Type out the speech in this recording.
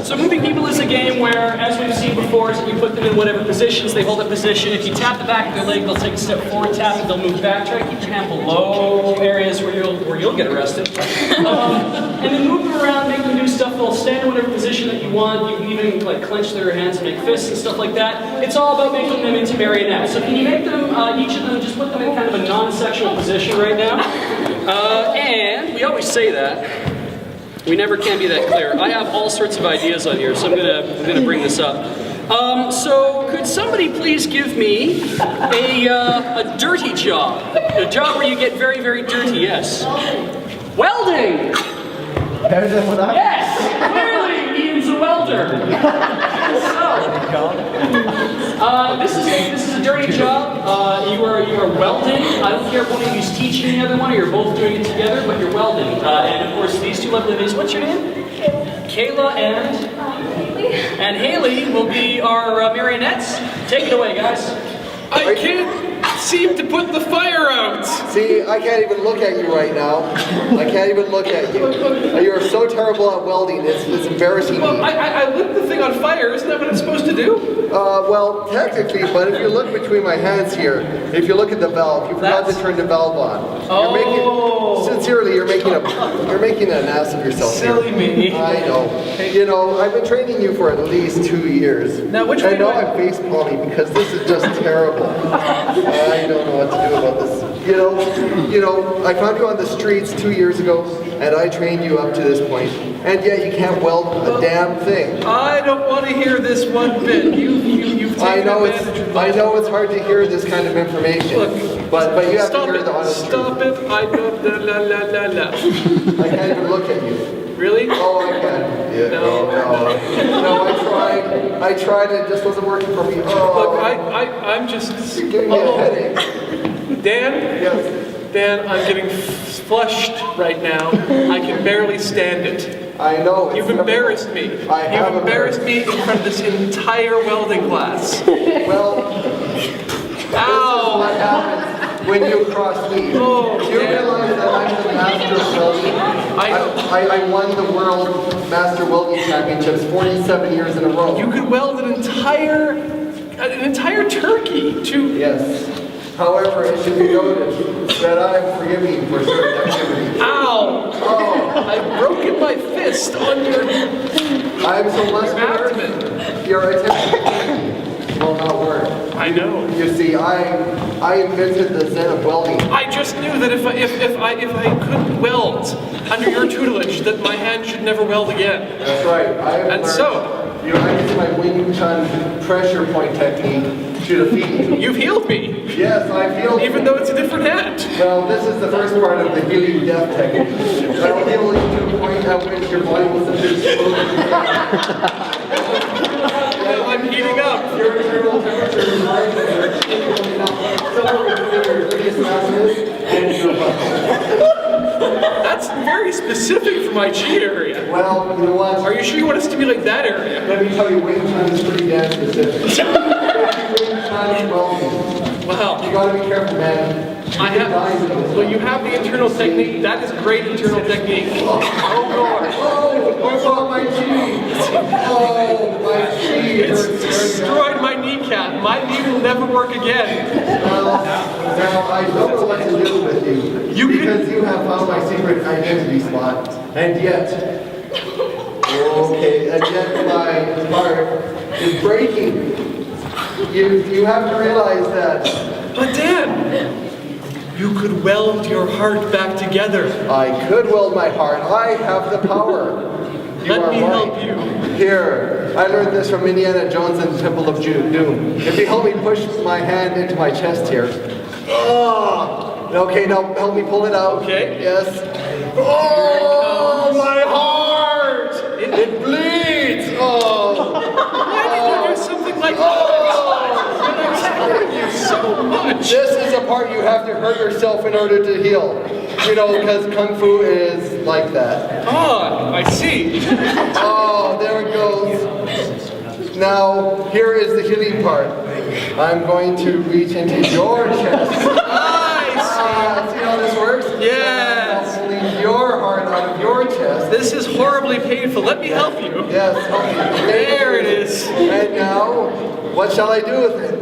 So moving people is a game where, as we've seen before, so you put them in whatever positions, they hold a position. If you tap the back of their leg, they'll take a step forward, tap it, they'll move back. Try to keep your hand below areas where you'll get arrested. And then move them around, make them do stuff. They'll stand in whatever position that you want. You can even like clench their hands and make fists and stuff like that. It's all about making them into marionettes. So can you make them, each of them, just put them in kind of a non-sexual position right now? And we always say that. We never can be that clear. I have all sorts of ideas on here, so I'm gonna bring this up. So could somebody please give me a dirty job? A job where you get very, very dirty, yes. Welding! Better than what I... Yes! Clearly, Ian's a welder. This is a dirty job. You are welding. I don't care if one of you's teaching the other one or you're both doing it together, but you're welding. And of course, these two lovely ladies. What's your name? Kayla and Haley will be our marionettes. Take it away, guys. I can't seem to put the fire out. See, I can't even look at you right now. I can't even look at you. You are so terrible at welding, it's embarrassing Well, me. I lit the thing on fire. Isn't that what it's supposed to do? Well, technically, but if you look between my hands here, if you look at the valve, you forgot to turn the valve on. Sincerely, you're making an ass of yourself. Silly me. I know. You know, I've been training you for at least 2 years. Now, which way I know do I'm face palming because this is just terrible. I don't know what to do about this. You know, I found you on the streets 2 years ago, and I trained you up to this point, and yet you can't weld a damn thing. I don't want to hear this one bit. You've taken advantage of I know it's hard to hear this kind of information, Look, but you have to hear the honest Stop truth. it. I don't. La. I can't even look at you. Really? Oh, I can. Yeah, no, I tried. It just wasn't working for me. Oh. Look, I'm just. You're giving me a headache. Dan? Yes. Dan, I'm getting flushed right now. I can barely stand it. I know. You've embarrassed me. You've embarrassed me in front of this entire welding class. Well, Ow! what happens when you cross me? Oh, you realize that I'm the master of welding? I won the World Master Welding Championships 47 years in a row. You could weld an entire turkey to... Yes. However, it should be noted that I'm forgiving for certain activities. Ow! Oh, I've broken my fist on your I'm so muscular, your attention will not work. I know. You see, I invented the zen of welding. I just knew that if I couldn't weld under your tutelage, that my hand should never weld again. That's right. I have And learned, so, you know, I use my Wing Chun pressure point technique to defeat you. you've healed me, Yes, I feel. even though it's a different hand. Well, this is the first part of the healing death technique. I'll heal you to the point at which your body will explode. I'm heating up. Your internal temperature is rising. Somewhere between your gluteus maximus and your butt. That's very specific for my chi area. Well, you know what? Are you sure you want to stimulate that area? Let me tell you, Wing Chun is pretty damn specific. Wing Chun welding. Wow. You gotta be careful, man. Well, you have the internal technique. That is great internal technique. Oh, Lord. Oh, my chi. Oh, my chi. It's destroyed my kneecap. My knee will never work again. Now, I don't know what to do with you. Because you have found my secret identity spot. And yet, my heart is breaking. You have to realize that. But Dan, you could weld your heart back together. I could weld my heart. I have the power. Let me help you. Here, I learned this from Indiana Jones and the Temple of Doom. If you help me push my hand into my chest here. Oh, okay, now help me pull it out. Okay. Yes. Oh, my heart! It bleeds. Oh. Why did you do something like that? Thank you so much. This is a part you have to hurt yourself in order to heal. You know, because Kung Fu is like that. Ah, I see. Oh, there it goes. Now, here is the healing part. I'm going to reach into your chest. I see. See how this works? Yes. I'm pulling your heart out of your chest. This is horribly painful. Let me help you. Yes, help me. There it is. And now, what shall I do with it?